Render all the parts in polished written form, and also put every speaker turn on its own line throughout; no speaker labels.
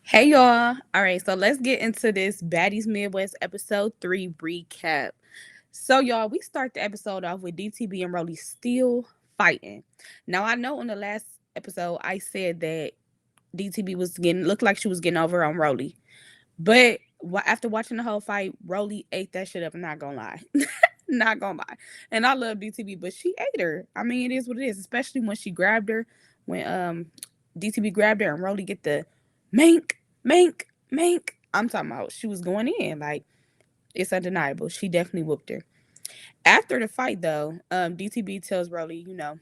Hey y'all. All right, so let's get into this Baddies Midwest episode 3 recap. So y'all, we start the episode off with DTB and Roelly still fighting. Now I know in the last episode I said that DTB was getting looked like she was getting over on Roelly. But after watching the whole fight, Roelly ate that shit up, I'm not gonna lie. Not gonna lie. And I love DTB, but she ate her. I mean, it is what it is, especially when she grabbed her, when DTB grabbed her and Roelly get the mank, mank, mank. I'm talking about she was going in. Like, it's undeniable. She definitely whooped her. After the fight though, DTB tells Roelly,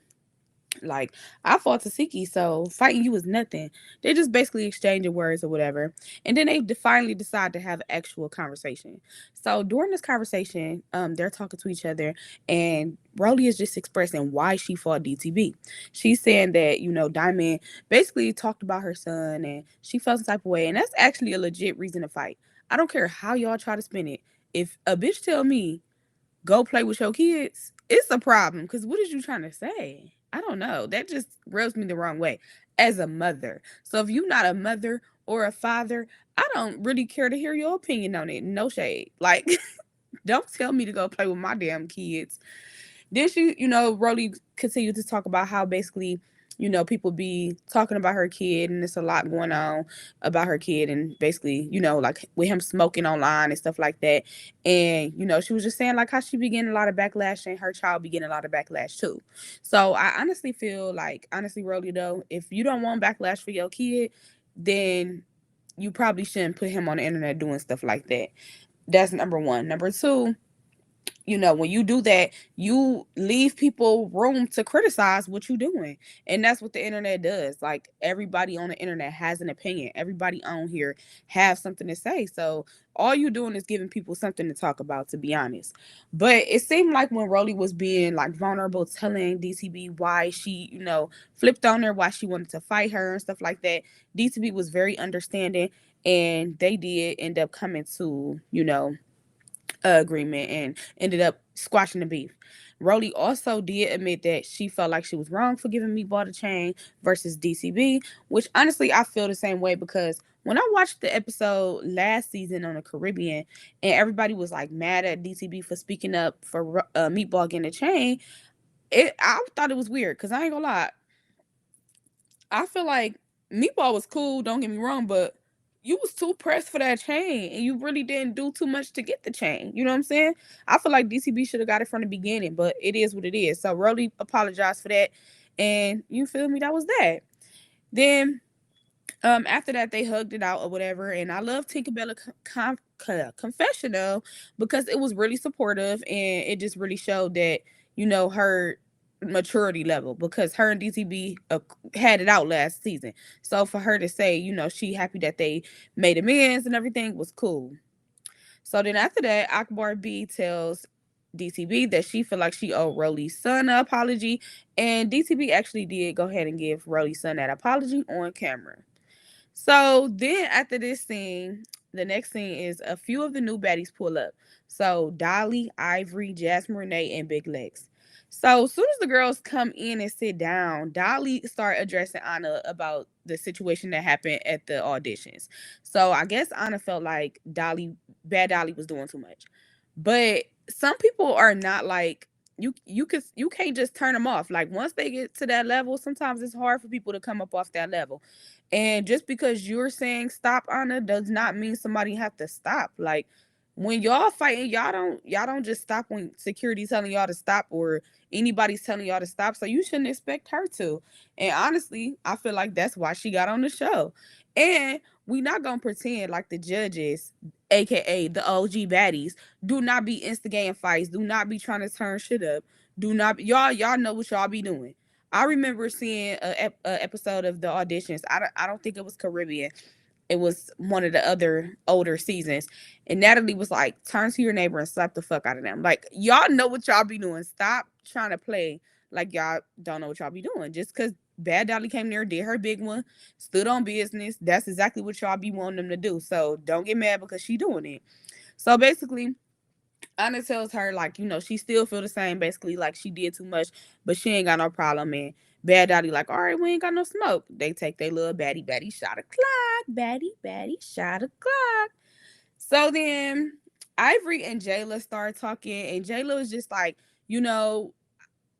like, I fought Tasiki, so fighting you was nothing. They just basically exchanging words or whatever. And then they finally decide to have an actual conversation. So during this conversation, they're talking to each other, and Roly is just expressing why she fought DTB. She's saying that, Diamond basically talked about her son and she felt some type of way. And that's actually a legit reason to fight. I don't care how y'all try to spin it. If a bitch tell me go play with your kids, it's a problem. Because what is you trying to say? I don't know. That just rubs me the wrong way as a mother. So if you're not a mother or a father, I don't really care to hear your opinion on it. No shade. Like, don't tell me to go play with my damn kids. Then she, Rolly continued to talk about how basically, people be talking about her kid and there's a lot going on about her kid and basically, like with him smoking online and stuff like that. And, she was just saying like how she be getting a lot of backlash and her child be getting a lot of backlash too. So I honestly feel like, honestly, Rolly, though, if you don't want backlash for your kid, then you probably shouldn't put him on the internet doing stuff like that. That's number one. Number two, when you do that, you leave people room to criticize what you're doing. And that's what the internet does. Like, everybody on the internet has an opinion. Everybody on here have something to say. So all you're doing is giving people something to talk about, to be honest. But it seemed like when Rolly was being like vulnerable, telling DTB why she, flipped on her, why she wanted to fight her and stuff like that, DTB was very understanding, and they did end up coming to, agreement and ended up squashing the beef. Rolly also did admit that she felt like she was wrong for giving Meatball the chain versus DCB, which honestly I feel the same way because when I watched the episode last season on the Caribbean and everybody was like mad at DCB for speaking up for Meatball getting the chain, I thought it was weird because I ain't gonna lie, I feel like Meatball was cool, don't get me wrong, but you was too pressed for that chain and you really didn't do too much to get the chain. You know what I'm saying? I feel like DCB should have got it from the beginning, but it is what it is. So Rolly apologized for that. And you feel me? That was that. Then after that they hugged it out or whatever. And I love Tinkerbell confessional because it was really supportive and it just really showed that, her maturity level because her and DTB had it out last season. So for her to say, she happy that they made amends and everything was cool. So then after that, Akbar B tells DTB that she feel like she owed Rolly's son an apology, and DTB actually did go ahead and give Rolly's son that apology on camera. So then after this scene, the next scene is a few of the new baddies pull up. So Dolly, Ivory, Jasmine Renee, and Big Legs. So as soon as the girls come in and sit down, Dolly start addressing Anna about the situation that happened at the auditions. So I guess Anna felt like Bad Dolly was doing too much. But some people are not like you can't just turn them off. Like once they get to that level, sometimes it's hard for people to come up off that level. And just because you're saying stop, Anna, does not mean somebody have to stop. Like when y'all fighting, y'all don't just stop when security's telling y'all to stop or anybody's telling y'all to stop. So you shouldn't expect her to. And honestly, I feel like that's why she got on the show. And we not gonna pretend like the judges, aka the OG baddies, do not be instigating fights. Do not be trying to turn shit up. Do not y'all know what y'all be doing. I remember seeing a episode of the auditions. I don't think it was Caribbean. It was one of the other older seasons. And Natalie was like, turn to your neighbor and slap the fuck out of them. Like, y'all know what y'all be doing. Stop trying to play like y'all don't know what y'all be doing. Just because Bad Dolly came there, did her big one, stood on business. That's exactly what y'all be wanting them to do. So don't get mad because she doing it. So basically, Anna tells her like, she still feel the same, basically like she did too much, but she ain't got no problem. And Bad Dottie like, all right, we ain't got no smoke. They take their little baddie shot o'clock. Baddie shot o'clock. So then Ivory and Jayla start talking, and Jayla was just like, you know,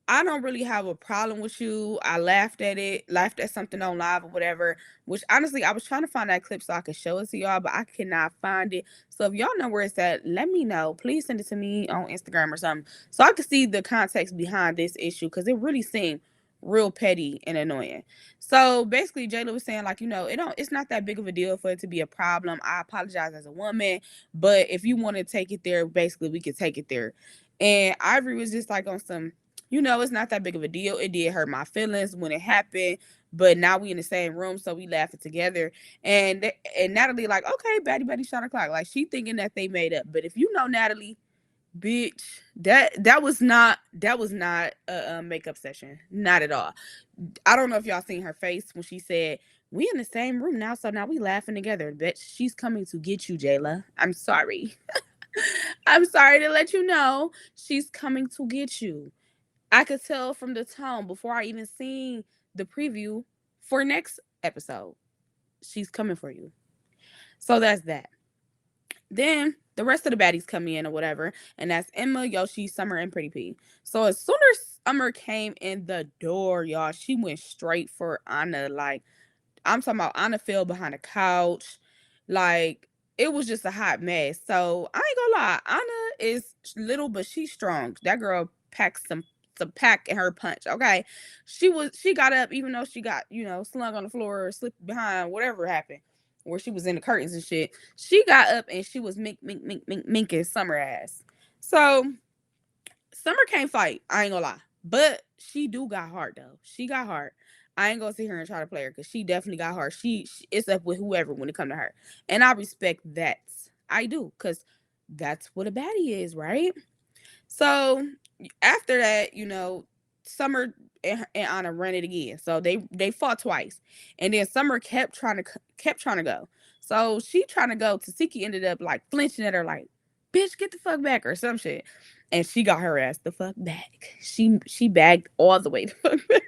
I don't really have a problem with you. I laughed at it, laughed at something on live or whatever. Which honestly, I was trying to find that clip so I could show it to y'all, but I cannot find it. So if y'all know where it's at, let me know. Please send it to me on Instagram or something so I could see the context behind this issue because it really seemed real petty and annoying. So basically, Jayla was saying like, it's not that big of a deal for it to be a problem. I apologize as a woman, but if you want to take it there, basically we could take it there. And Ivory was just like on some it's not that big of a deal. It did hurt my feelings when it happened, but now we in the same room, so we laughing together. And Natalie like, okay, Batty shot o'clock. Like she thinking that they made up. But if you know Natalie, bitch, that was not a makeup session, not at all. I don't know if y'all seen her face when she said, "We in the same room now, so now we laughing together." Bitch, she's coming to get you, Jayla. I'm sorry. I'm sorry to let you know she's coming to get you. I could tell from the tone before I even seen the preview for next episode. She's coming for you. So that's that. Then the rest of the baddies come in or whatever, and that's Emma, Yoshi, Summer, and Pretty P. So as soon as Summer came in the door, y'all, she went straight for Anna. Like, I'm talking about Anna fell behind the couch. Like, it was just a hot mess. So I ain't gonna lie, Anna is little, but she's strong. That girl packs some pack in her punch. Okay. She got up, even though she got, slung on the floor or slipped behind, whatever happened, where she was in the curtains and shit. She got up and she was minking Summer ass. So Summer can't fight. I ain't gonna lie. But she do got heart though. She got heart. I ain't gonna sit here and try to play her because she definitely got heart. She it's up with whoever when it come to her, and I respect that. I do because that's what a baddie is, right? So after that, Summer and Anna ran it again. So they fought twice, and then Summer kept trying to go. So she trying to go. Tasiki ended up like flinching at her, like, "Bitch, get the fuck back" or some shit, and she got her ass the fuck back. She bagged all the way the fuck back.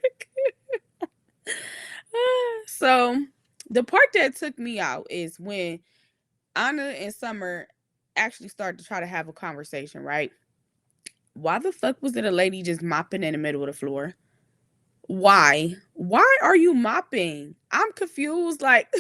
So the part that took me out is when Anna and Summer actually started to try to have a conversation, right? Why the fuck was it a lady just mopping in the middle of the floor? Why? Why are you mopping? I'm confused. Like,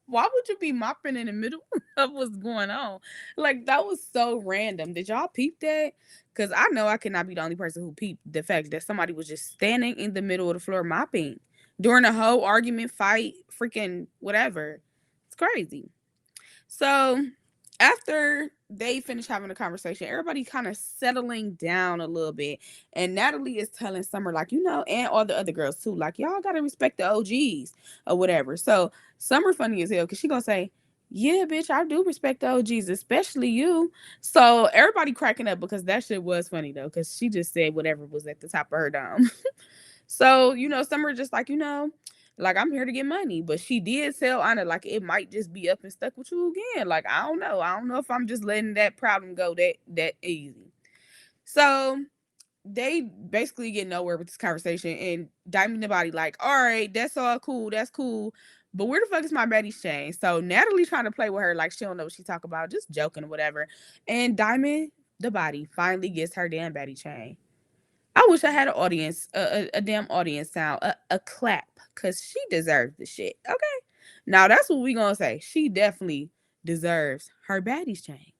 why would you be mopping in the middle of what's going on? Like, that was so random. Did y'all peep that? Because I know I cannot be the only person who peeped the fact that somebody was just standing in the middle of the floor mopping during a whole argument, fight, freaking whatever. It's crazy. So after they finish having a conversation, everybody kind of settling down a little bit. And Natalie is telling Summer, like, and all the other girls too, like, y'all gotta respect the OGs or whatever. So Summer funny as hell because she gonna say, yeah, bitch, I do respect the OGs, especially you. So everybody cracking up because that shit was funny though, because she just said whatever was at the top of her dome. So, Summer just like, like I'm here to get money. But she did tell Anna, like, it might just be up and stuck with you again. Like, I don't know. I don't know if I'm just letting that problem go that easy. So they basically get nowhere with this conversation and Diamond the Body, like, all right, that's all cool, that's cool. But where the fuck is my Betty's chain? So Natalie trying to play with her like she don't know what she talk about, just joking or whatever. And Diamond the Body finally gets her damn Betty chain. I wish I had an audience, a damn audience sound, a clap, because she deserves the shit. Okay. Now that's what we gonna say. She definitely deserves her baddies chain.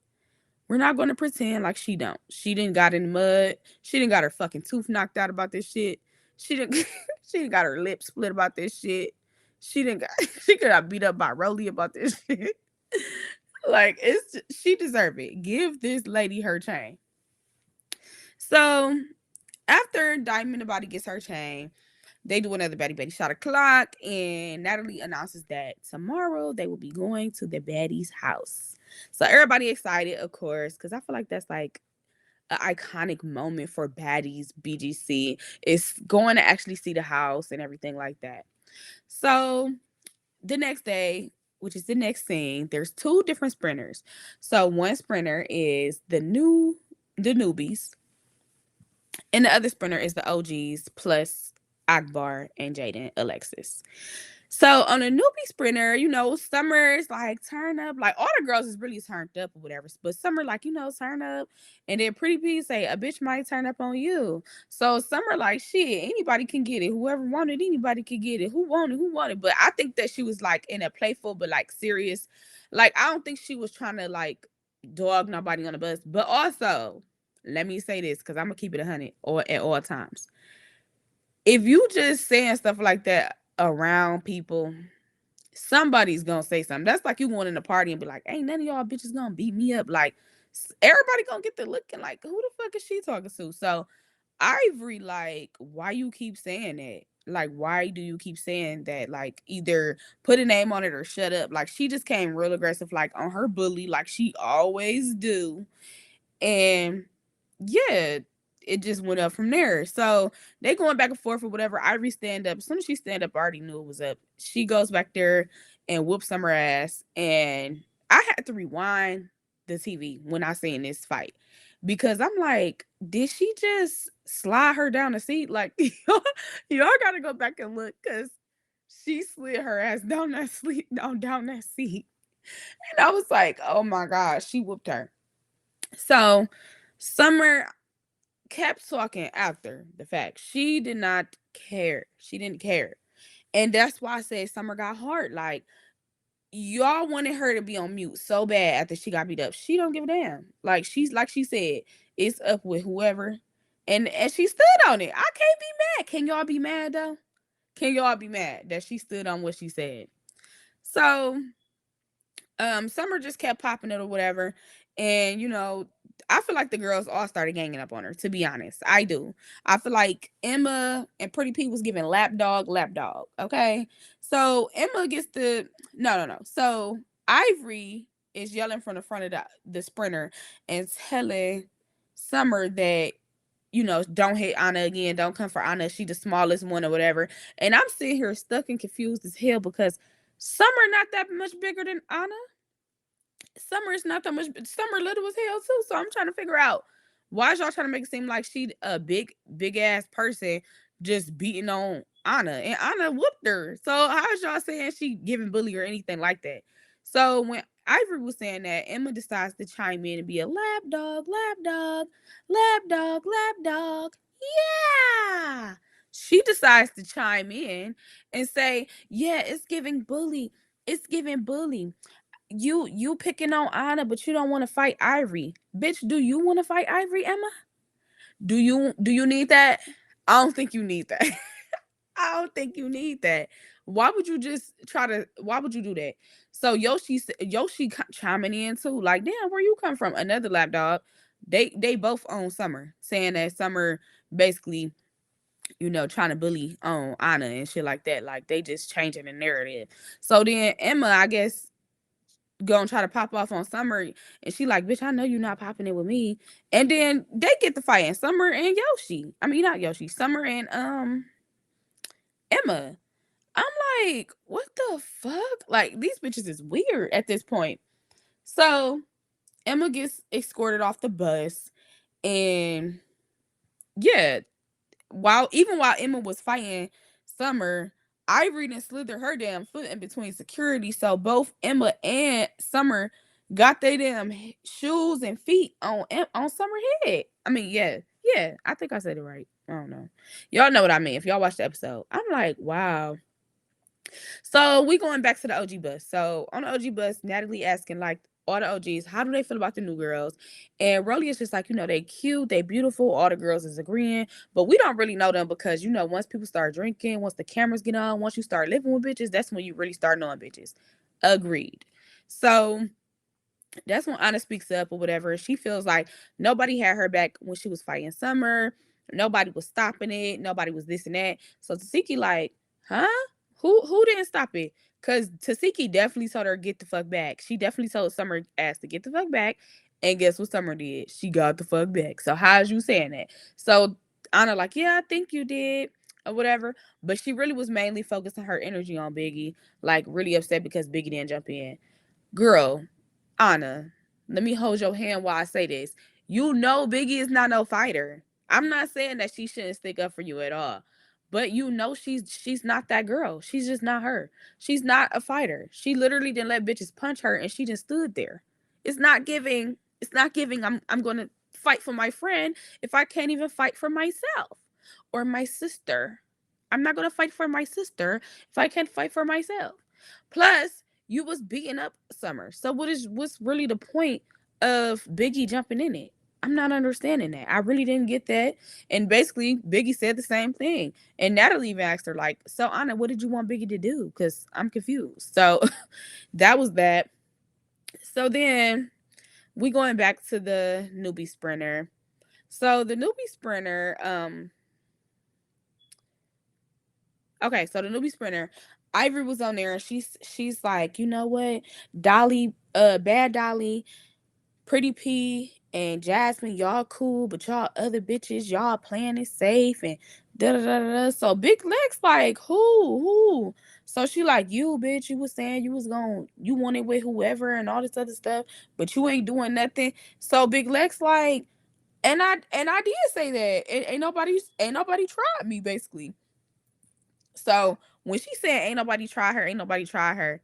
We're not gonna pretend like she don't. She didn't got in the mud. She didn't got her fucking tooth knocked out about this shit. She didn't she didn't got her lip split about this shit. She didn't got she got beat up by Roelly about this shit. Like she deserve it. Give this lady her chain. So after Diamond the Body gets her chain, they do another Betty shot o'clock, and Natalie announces that tomorrow they will be going to the Baddies' house. So everybody excited, of course, because I feel like that's like an iconic moment for Baddies BGC. Is going to actually see the house and everything like that. So the next day, which is the next scene, there's two different sprinters. So one sprinter is the newbies, and the other sprinter is the OGs plus Akbar, and Jaden Alexis. So on a newbie sprinter, Summer is like turn up. Like all the girls is really turned up or whatever. But Summer, like, turn up. And then Pretty P say a bitch might turn up on you. So Summer, like, shit, anybody can get it. Whoever wanted, anybody could get it. Who wanted, who wanted. But I think that she was like in a playful but like serious. Like, I don't think she was trying to like dog nobody on the bus. But also, let me say this, because I'm gonna keep it 100 or at all times. If you just saying stuff like that around people, somebody's gonna say something. That's like you going in a party and be like, ain't none of y'all bitches gonna beat me up. Like, everybody gonna get the looking like, who the fuck is she talking to? So Ivory, like, why you keep saying that? Like, why do you keep saying that? Like, either put a name on it or shut up. Like, she just came real aggressive, like on her bully, like she always do. And yeah, it just went up from there. So they going back and forth or whatever. Ivory stand up. As soon as she stand up, I already knew it was up. She goes back there and whoops some her ass. And I had to rewind the TV when I seen this fight. Because I'm like, did she just slide her down the seat? Like, y'all gotta go back and look, because she slid her ass down that seat. And I was like, oh my gosh, she whooped her. So Summer kept talking after the fact. She did not care. She didn't care. And that's why I said Summer got hard. Like, y'all wanted her to be on mute so bad after she got beat up. She don't give a damn. Like, she's like she said, it's up with whoever. And she stood on it. I can't be mad. Can y'all be mad though? Can y'all be mad that she stood on what she said? So Summer just kept popping it or whatever. And I feel like the girls all started ganging up on her, to be honest. I do. I feel like Emma and Pretty P was giving lap dog, lap dog. Okay. So Emma gets the no. So Ivory is yelling from the front of the sprinter and telling Summer that, don't hit Anna again. Don't come for Anna. She the smallest one or whatever. And I'm sitting here stuck and confused as hell, because Summer not that much bigger than Anna. Summer is not that much. Summer little as hell too. So I'm trying to figure out, why is y'all trying to make it seem like she a big ass person just beating on Anna, and Anna whooped her. So how is y'all saying she giving bully or anything like that? So when Ivory was saying that, Emma decides to chime in and be a lap dog, lap dog, lap dog, lap dog. Yeah. She decides to chime in and say, yeah, it's giving bully. It's giving bully. You picking on Anna, but you don't want to fight Ivory. Bitch, do you want to fight Ivory, Emma? Do you need that? I don't think you need that. I don't think you need that. Why would you just why would you do that? So Yoshi chiming in too, like, damn, where you come from? Another lapdog. They both own Summer, saying that Summer basically, trying to bully on Anna and shit like that. Like, they just changing the narrative. So then Emma, I guess, gonna try to pop off on Summer, and she like, bitch, I know you're not popping it with me. And then they get the fight, and Summer and Yoshi. I mean, not Yoshi. Summer and Emma. I'm like, what the fuck? Like, these bitches is weird at this point. So Emma gets escorted off the bus, and yeah, while Emma was fighting Summer, Ivory didn't slither her damn foot in between security. So both Emma and Summer got their damn shoes and feet on Summer head. I mean, yeah, I think I said it right. I don't know. Y'all know what I mean if y'all watch the episode. I'm like, wow. So we going back to the OG bus. So on the OG bus, Natalie asking like all the OGs, how do they feel about the new girls? And Roelly is just like, they cute, they beautiful. All the girls is agreeing, but we don't really know them, because once people start drinking, once the cameras get on, once you start living with bitches, that's when you really start knowing bitches. Agreed. So that's when Anna speaks up or whatever. She feels like nobody had her back when she was fighting Summer. Nobody was stopping it. Nobody was this and that. So Tasiki like, huh? Who didn't stop it? Cause Tasiki definitely told her get the fuck back. She definitely told Summer ass to get the fuck back. And guess what Summer did? She got the fuck back. So how's you saying that? So Anna like, yeah, I think you did or whatever. But she really was mainly focusing her energy on Biggie. Like, really upset because Biggie didn't jump in. Girl, Anna, let me hold your hand while I say this. Biggie is not no fighter. I'm not saying that she shouldn't stick up for you at all. But she's not that girl. She's just not her. She's not a fighter. She literally didn't let bitches punch her, and she just stood there. It's not giving. It's not giving. I'm gonna fight for my friend if I can't even fight for myself or my sister. I'm not gonna fight for my sister if I can't fight for myself. Plus, you was beating up Summer. So what's really the point of Biggie jumping in it? I'm not understanding that. I really didn't get that. And basically, Biggie said the same thing. And Natalie even asked her, like, so Anna, what did you want Biggie to do? Because I'm confused. So that was that. So then we going back to the newbie sprinter. So the newbie sprinter, okay, so the newbie sprinter, Ivory was on there and she's like, you know what? Dolly, Bad Dolly, Pretty P and Jasmine, y'all cool, but y'all other bitches, y'all playing it safe and da da da da. So Big Lex like, who? So she like, you bitch, you was saying you wanted with whoever and all this other stuff, but you ain't doing nothing. So Big Lex like, and I did say that. Ain't nobody tried me, basically. So when she said ain't nobody try her,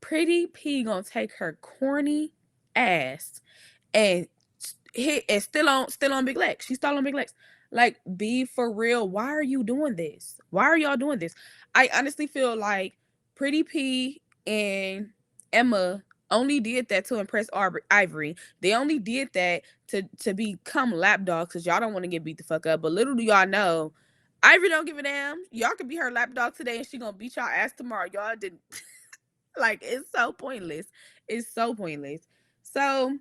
Pretty P gonna take her corny ass and hit and still on Big Legs. She's still on Big Legs. Like, be for real. Why are you doing this? Why are y'all doing this? I honestly feel like Pretty P and Emma only did that to impress Ivory. They only did that to become lapdogs because y'all don't want to get beat the fuck up. But little do y'all know, Ivory don't give a damn. Y'all could be her lapdog today and she gonna beat y'all ass tomorrow. Y'all didn't. Like, it's so pointless. It's so pointless. So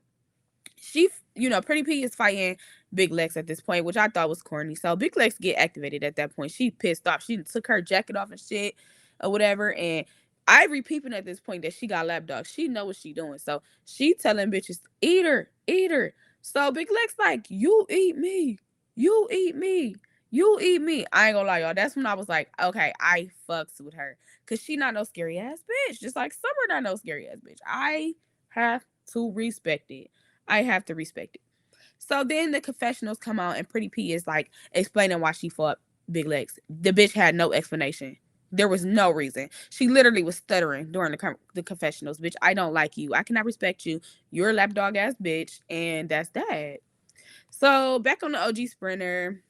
she, Pretty P is fighting Big Lex at this point, which I thought was corny. So Big Lex get activated at that point. She pissed off. She took her jacket off and shit or whatever. And Ivory peeping at this point that she got lapdog. She know what she doing. So she telling bitches, eat her, eat her. So Big Lex like, you eat me. You eat me. You eat me. I ain't gonna lie, y'all. That's when I was like, okay, I fucks with her. Cause she not no scary ass bitch. Just like Summer not no scary ass bitch. I have to respect it. I have to respect it. So then the confessionals come out and Pretty P is like explaining why she fought Big Legs. The bitch had no explanation. There was no reason. She literally was stuttering during the confessionals. Bitch, I don't like you. I cannot respect you. You're a lapdog ass bitch, and that's that. So back on the OG Sprinter,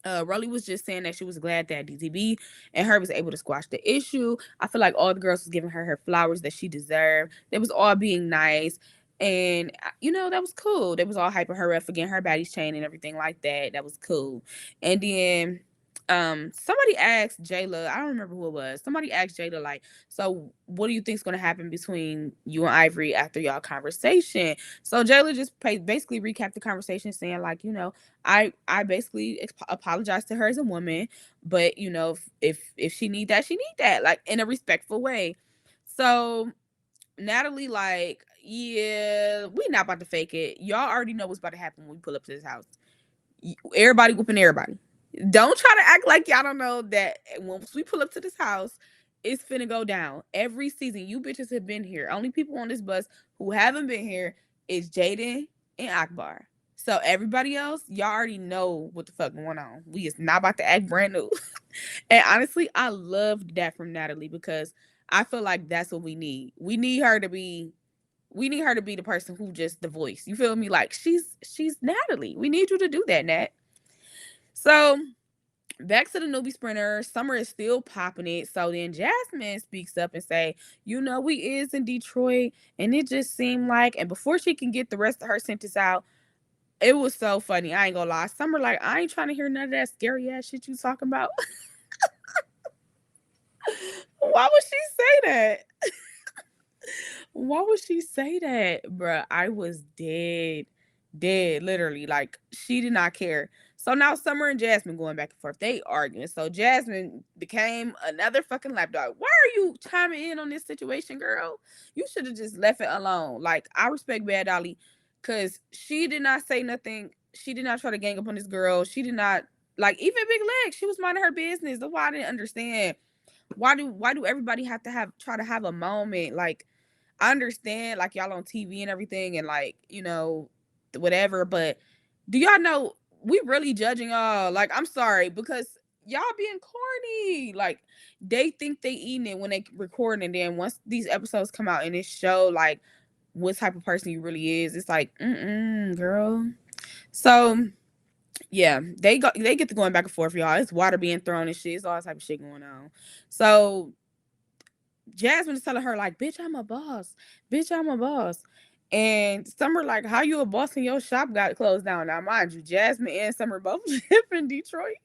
Roelly was just saying that she was glad that DTB and her was able to squash the issue. I feel like all the girls was giving her flowers that she deserved. They was all being nice. And that was cool. They was all hyping her up for getting her baddies chain and everything like that. That was cool. And then somebody asked Jayla, I don't remember who it was. Somebody asked Jayla, like, so what do you think's gonna happen between you and Ivory after y'all conversation? So Jayla just basically recapped the conversation saying, like, I basically apologized to her as a woman, but if she need that, she need that, like, in a respectful way. So Natalie like, yeah, we not about to fake it. Y'all already know what's about to happen when we pull up to this house. Everybody whooping everybody. Don't try to act like y'all don't know that once we pull up to this house, it's finna go down. Every season, you bitches have been here. Only people on this bus who haven't been here is Jaden and Akbar. So everybody else, y'all already know what the fuck going on. We is not about to act brand new. And honestly, I loved that from Natalie because I feel like that's what we need. We need her to be the person who just the voice. You feel me? Like, she's Natalie. We need you to do that, Nat. So back to the newbie sprinter. Summer is still popping it. So then Jasmine speaks up and say, we is in Detroit, and it just seemed like, and before she can get the rest of her sentence out, it was so funny. I ain't gonna lie. Summer like, I ain't trying to hear none of that scary ass shit you talking about. Why would she say that? Why would she say that, bruh? I was dead, literally. Like, she did not care. So now Summer and Jasmine going back and forth. They arguing. So Jasmine became another fucking lapdog. Why are you chiming in on this situation, girl? You should have just left it alone. Like, I respect Bad Dolly because she did not say nothing. She did not try to gang up on this girl. She did not, like, even Big Leg. She was minding her business. That's why I didn't understand. Why do everybody have to try to have a moment? Like, I understand, like, y'all on TV and everything and, like, whatever, but do y'all know we really judging y'all? Like, I'm sorry, because y'all being corny. Like they think they eating it when they recording, and then once these episodes come out and it show like what type of person you really is, it's like, girl. So yeah, they get to going back and forth, y'all. It's water being thrown and shit. It's all type of shit going on. So Jasmine is telling her like, "Bitch, I'm a boss. Bitch, I'm a boss." And Summer like, "How you a boss and your shop got closed down?" Now, mind you, Jasmine and Summer both live in Detroit.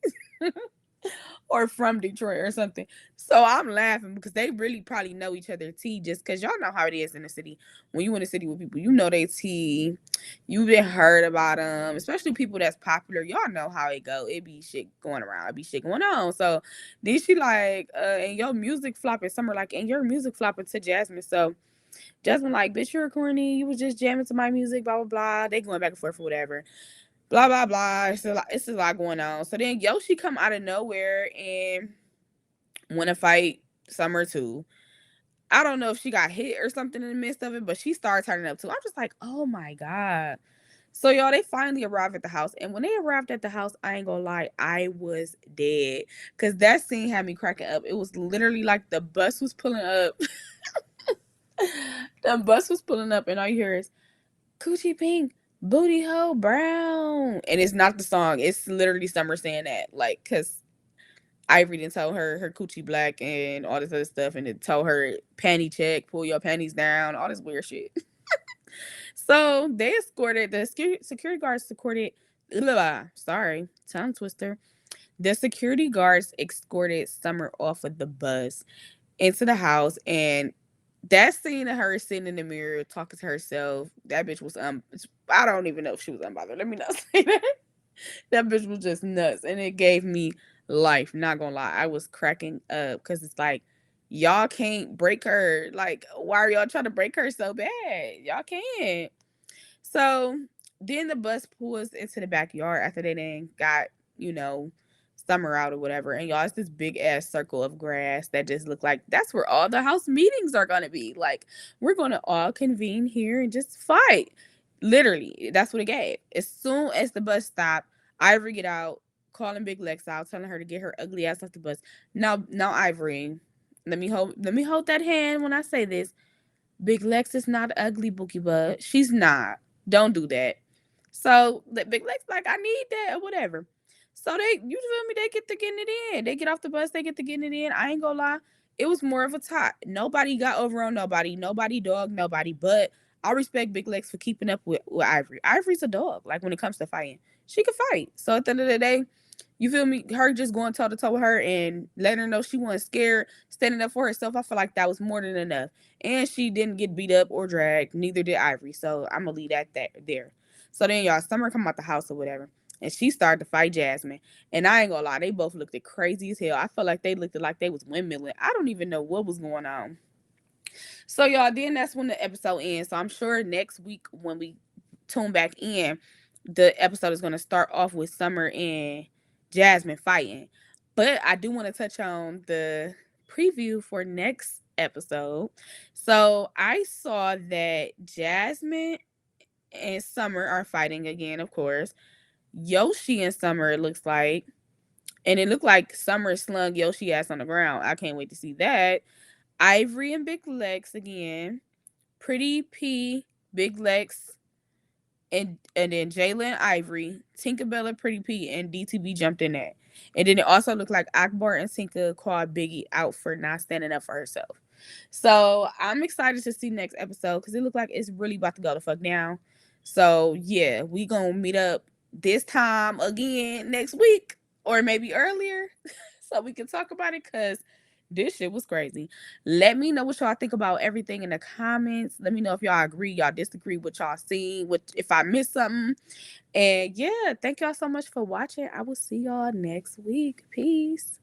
Or from Detroit or something. So I'm laughing because they really probably know each other tea, just because y'all know how it is in the city. When you in the city with people, you know they tea. You've been heard about them, especially people that's popular. Y'all know how it go. It be shit going around. It be shit going on. So then she like, and your music flopping. Summer like, and your music flopping to Jasmine. So Jasmine like, bitch, you're corny. You was just jamming to my music, blah, blah, blah. They going back and forth or whatever. Blah, blah, blah. It's a lot going on. So then Yoshi come out of nowhere and want to fight Summer too. I don't know if she got hit or something in the midst of it, but she started turning up too. I'm just like, oh my God. So y'all, they finally arrived at the house. And when they arrived at the house, I ain't gonna lie, I was dead. Cause that scene had me cracking up. It was literally like the bus was pulling up. The bus was pulling up, and all you hear is Coochie Pink, Booty Hole Brown. And it's not the song. It's literally Summer saying that. Like, cause Ivory didn't tell her coochie black and all this other stuff, and it told her panty check, pull your panties down, all this weird shit. So they escorted the security guards escorted. Sorry, tongue twister. The security guards escorted Summer off of the bus into the house, and that scene of her sitting in the mirror talking to herself, that bitch was I don't even know if she was unbothered. Let me not say that. That bitch was just nuts, and it gave me life. Not gonna lie, I was cracking up because it's like y'all can't break her. Like, why are y'all trying to break her so bad? Y'all can't. So then the bus pulls into the backyard after they then got, you know, Summer out or whatever. And y'all, it's this big ass circle of grass that just look like that's where all the house meetings are gonna be. Like, we're gonna all convene here and just fight. Literally, that's what it gave. As soon as the bus stopped, Ivory get out, calling Big Lex out, telling her to get her ugly ass off the bus. Now Ivory, let me hold that hand when I say this. Big Lex is not ugly, Bookie Bud. She's not. Don't do that. So the Big Lex like, I need that or whatever. So they, you feel me? They get to getting it in. They get off the bus. They get to getting it in. I ain't gonna lie. It was more of a tie. Nobody got over on nobody. Nobody dogged nobody. But I respect Big Lex for keeping up with Ivory. Ivory's a dog. Like when it comes to fighting, she can fight. So at the end of the day, you feel me? Her just going toe to toe with her and letting her know she wasn't scared, standing up for herself. I feel like that was more than enough. And she didn't get beat up or dragged. Neither did Ivory. So I'm gonna leave that there. So then y'all, Summer come out the house or whatever, and she started to fight Jasmine. And I ain't gonna lie, they both looked crazy as hell. I felt like they looked like they was windmilling. I don't even know what was going on. So y'all, then that's when the episode ends. So I'm sure next week when we tune back in, the episode is gonna start off with Summer and Jasmine fighting. But I do want to touch on the preview for next episode. So I saw that Jasmine and Summer are fighting again, of course. Yoshi and Summer, it looks like. And it looked like Summer slung Yoshi ass on the ground. I can't wait to see that. Ivory and Big Lex again. Pretty P, Big Lex, and then Jayla Ivory, Tinkerbella, Pretty P, and DTB jumped in that. And then it also looked like Akbar and Tinka called Biggie out for not standing up for herself. So I'm excited to see next episode because it looked like it's really about to go the fuck down. So yeah, we gonna meet up this time again next week or maybe earlier so we can talk about it because this shit was crazy. Let me know what y'all think about everything in the comments. Let me know if y'all agree, y'all disagree, what y'all seen, what if I missed something. And yeah, thank y'all so much for watching. I will see y'all next week. Peace.